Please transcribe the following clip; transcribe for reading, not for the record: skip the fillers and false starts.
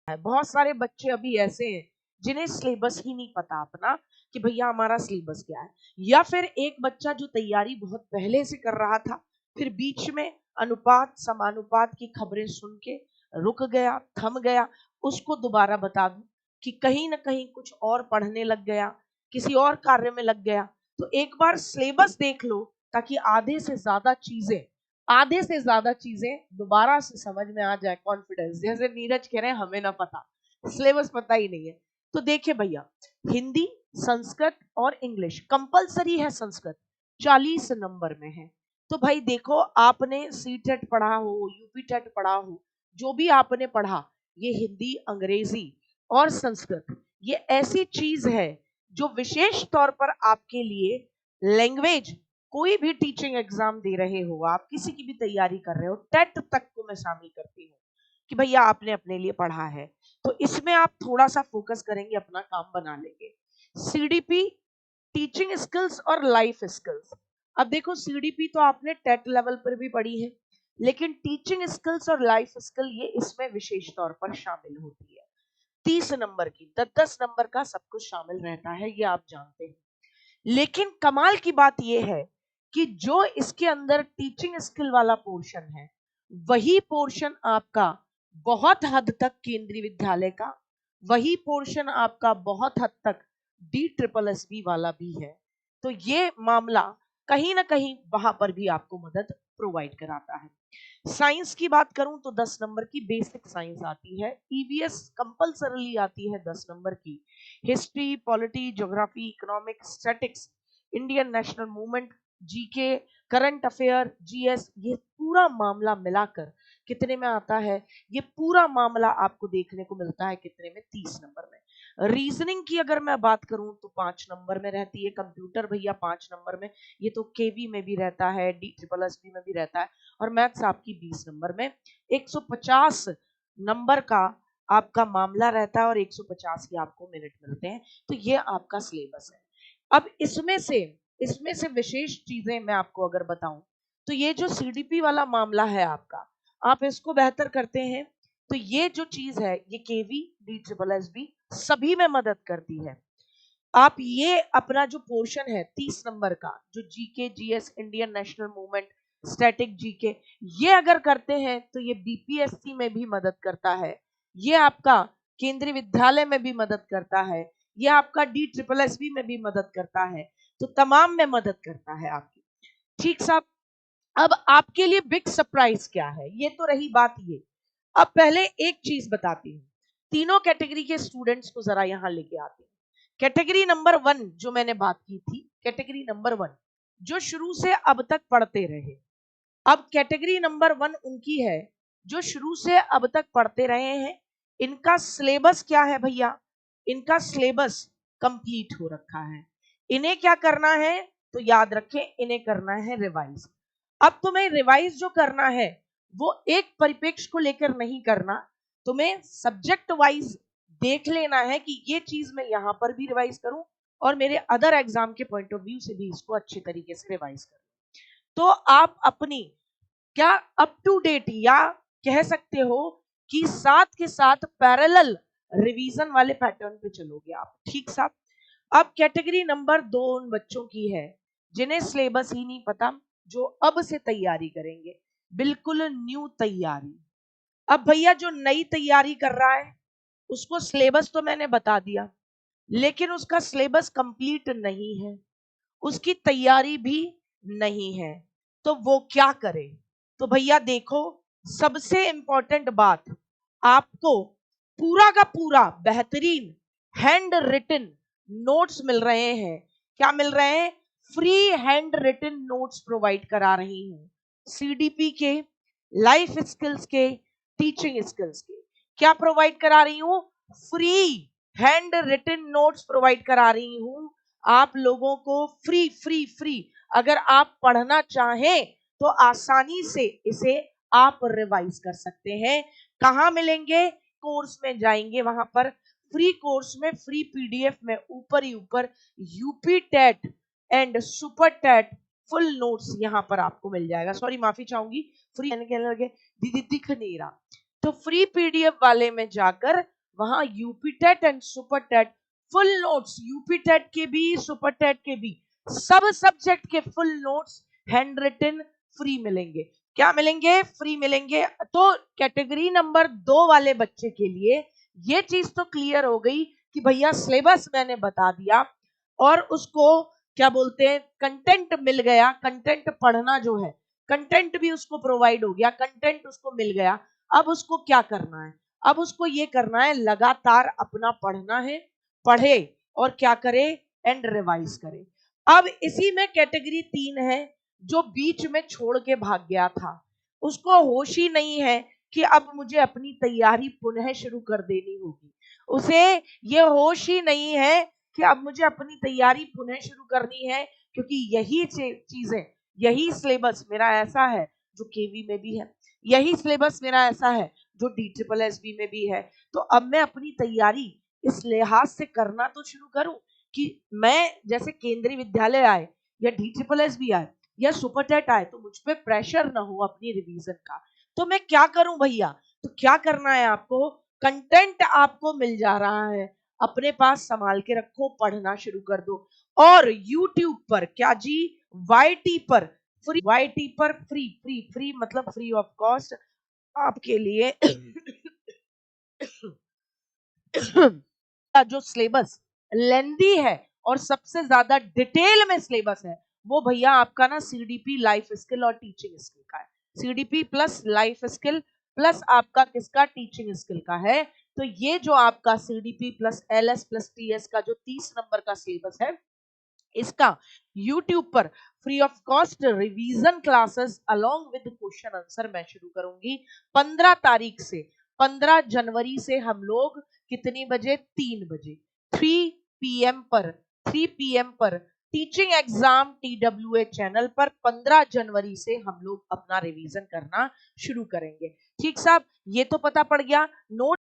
है। बहुत सारे बच्चे अभी ऐसे हैं जिन्हें सिलेबस ही नहीं पता अपना कि भैया हमारा सिलेबस क्या है, या फिर एक बच्चा जो तैयारी बहुत पहले से कर रहा था फिर बीच में अनुपात समानुपात की खबरें सुन के रुक गया, थम गया, उसको दोबारा बता दूं कि कहीं ना कहीं कुछ और पढ़ने लग गया, किसी और कार्य में लग गया। तो एक बार सिलेबस देख लो ताकि आधे से ज्यादा चीजें दोबारा से समझ में आ जाए। कॉन्फिडेंस, जैसे नीरज कह रहे हैं हमें ना पता, सिलेबस पता ही नहीं है। तो देखिए भैया, हिंदी, संस्कृत और इंग्लिश कंपलसरी है। संस्कृत 40 नंबर में है। तो भाई देखो, आपने सी टेट पढ़ा हो, यूपी टेट पढ़ा हो, जो भी आपने पढ़ा, ये हिंदी, अंग्रेजी और संस्कृत ये ऐसी चीज है जो विशेष तौर पर आपके लिए लैंग्वेज, कोई भी टीचिंग एग्जाम दे रहे हो, आप किसी की भी तैयारी कर रहे हो, टेट तक को मैं शामिल करती हूँ कि भैया आपने अपने लिए पढ़ा है। तो इसमें आप थोड़ा सा फोकस करेंगे, अपना काम बना लेंगे। सीडीपी, टीचिंग स्किल्स और लाइफ स्किल्स। अब देखो, सीडीपी तो आपने टेट लेवल पर भी पढ़ी है, लेकिन टीचिंग स्किल्स और लाइफ स्किल ये इसमें विशेष तौर पर शामिल होती है। 30 नंबर की, 10-10 नंबर का सब कुछ शामिल रहता है, ये आप जानते हैं। लेकिन कमाल की बात यह है कि जो इसके अंदर टीचिंग स्किल वाला पोर्शन है, वही पोर्शन आपका बहुत हद तक केंद्रीय विद्यालय का, वही पोर्शन आपका बहुत हद तक DSSB वाला भी है। तो ये मामला कहीं ना कहीं वहां पर भी आपको मदद प्रोवाइड कराता है। साइंस की बात करूं तो 10 नंबर की बेसिक साइंस आती है। ईवीएस कंपल्सरली आती है 10 नंबर की। History, polity, geography, economics, statics, Indian national movement, GK, current affair, GS, ये पूरा मामला मिलाकर कितने में आता है? ये पूरा मामला आपको देखने को मिलता है कितने में? 30 नंबर में। रीजनिंग की अगर मैं बात करूं तो 5 नंबर में रहती है। कंप्यूटर भैया 5 नंबर में, ये तो केवी में भी रहता है, DSSB में भी रहता है। और मैथ्स आपकी 20 नंबर में। 150 नंबर का आपका मामला रहता है और 150 के आपको मिनट मिलते हैं। तो ये आपका सिलेबस है। अब इसमें से विशेष चीजें मैं आपको अगर बताऊं तो ये जो सीडीपी वाला मामला है आपका, आप इसको बेहतर करते हैं तो ये जो चीज है ये केवी, DSSB सभी में मदद करती है। आप ये अपना जो पोर्शन है 30 नंबर का, जो GK, GS, Indian national movement, static GK, ये अगर करते हैं तो ये बीपीएससी में भी मदद करता है, ये आपका केंद्रीय विद्यालय में भी मदद करता है, ये आपका DSSB में भी मदद करता है। तो तमाम में मदद करता है आपकी। ठीक साहब, अब आपके लिए बिग सरप्राइज क्या है? ये तो रही बात ये। अब पहले एक चीज बताती हूँ, तीनों कैटेगरी के स्टूडेंट्स को जरा यहां लेके आते हैं। कैटेगरी नंबर 1 जो मैंने बात की थी, कैटेगरी नंबर 1 जो शुरू से अब तक पढ़ते रहे। अब कैटेगरी नंबर 1 उनकी है जो शुरू से अब तक पढ़ते रहे हैं। इनका सिलेबस क्या है भैया? इनका सिलेबस कंप्लीट हो रखा है। इन्हें क्या करना है? तो याद रखें, इन्हें करना है रिवाइज। अब तुम्हें रिवाइज जो करना है वो एक परिप्रेक्ष्य को लेकर नहीं करना, तुम्हें सब्जेक्ट वाइज देख लेना है कि ये चीज मैं यहां पर भी रिवाइज करूं और मेरे अदर एग्जाम के पॉइंट ऑफ व्यू से भी इसको अच्छे तरीके से रिवाइज करूं। तो आप अपनी क्या अप टू डेट, या कह सकते हो कि साथ के साथ पैरेलल रिवीजन वाले पैटर्न पे चलोगे आप। ठीक साहब, अब कैटेगरी नंबर 2 उन बच्चों की है जिन्हें सिलेबस ही नहीं पता, जो अब से तैयारी करेंगे, बिल्कुल न्यू तैयारी। अब भैया जो नई तैयारी कर रहा है उसको सिलेबस तो मैंने बता दिया, लेकिन उसका सिलेबस कंप्लीट नहीं है, उसकी तैयारी भी नहीं है, तो वो क्या करे? तो भैया देखो, सबसे इंपॉर्टेंट बात, आपको पूरा का पूरा बेहतरीन हैंड रिटन नोट्स मिल रहे हैं। क्या मिल रहे हैं? Free hand written notes provide करा रही हूं, सीडीपी के, लाइफ स्किल्स के, टीचिंग स्किल्स के। क्या प्रोवाइड करा रही हूं? Free hand written notes provide करा रही हूं आप लोगों को, फ्री फ्री फ्री। अगर आप पढ़ना चाहें तो आसानी से इसे आप रिवाइज कर सकते हैं। कहां मिलेंगे? कोर्स में जाएंगे, वहां पर फ्री कोर्स में, फ्री पीडीएफ में ऊपर ही ऊपर UP TET and super TET full notes यहां पर आपको मिल जाएगा। सॉरी, माफी चाहूंगी, फ्री कहने लगे दीदी दिख नहीं रहा, तो फ्री पीडीएफ वाले में जाकर वहां UP TET and super TET full notes, UP TET के भी सुपर टेट के भी सब सब्जेक्ट के full notes hand written free मिलेंगे। क्या मिलेंगे? फ्री मिलेंगे। तो कैटेगरी नंबर 2 वाले बच्चे के लिए ये चीज तो क्लियर हो गई कि भैया सिलेबस मैंने बता दिया और उसको क्या बोलते हैं, कंटेंट मिल गया, कंटेंट पढ़ना जो है, कंटेंट भी उसको प्रोवाइड हो गया, कंटेंट उसको मिल गया। अब उसको क्या करना है? अब उसको ये करना है, लगातार अपना पढ़ना है, पढ़े और क्या करे, एंड रिवाइज करे। अब इसी में कैटेगरी 3 है, जो बीच में छोड़ के भाग गया था, उसको होश ही नहीं है कि अब मुझे अपनी तैयारी पुनः शुरू कर देनी होगी। उसे ये होश ही नहीं है कि अब मुझे अपनी तैयारी पुनः शुरू करनी है, क्योंकि यही चीजें, यही सिलेबस मेरा ऐसा है जो केवी में भी है, यही सिलेबस मेरा ऐसा है जो DSSB में भी है। तो अब मैं अपनी तैयारी इस लिहाज से करना तो शुरू करूं कि मैं जैसे केंद्रीय विद्यालय आए या DSSB आए या सुपर टेट आए तो मुझ पे प्रेशर ना हो अपनी रिवीजन का। तो मैं क्या करूं भैया? तो क्या करना है आपको? कंटेंट आपको मिल जा रहा है, अपने पास संभाल के रखो, पढ़ना शुरू कर दो। और YouTube पर क्या जी, YT पर फ्री, YT पर फ्री, फ्री फ्री मतलब फ्री ऑफ कॉस्ट आपके लिए जो सिलेबस लेंदी है और सबसे ज्यादा डिटेल में सिलेबस है, वो भैया आपका ना CDP लाइफ स्किल और टीचिंग स्किल का है। CDP plus life skill plus आपका किसका, टीचिंग स्किल का है। तो ये जो आपका CDP plus LS plus TS का जो 30 नंबर का सिलेबस है, इसका YouTube पर free of cost revision classes along with question answer मैं शुरू करूंगी 15 तारीख से। 15 जनवरी से हम लोग कितनी बजे? 3 बजे, 3 PM पर, 3 PM पर टीचिंग एग्जाम TWA चैनल पर 15 जनवरी से हम लोग अपना रिवीजन करना शुरू करेंगे। ठीक साहब, ये तो पता पड़ गया। नोट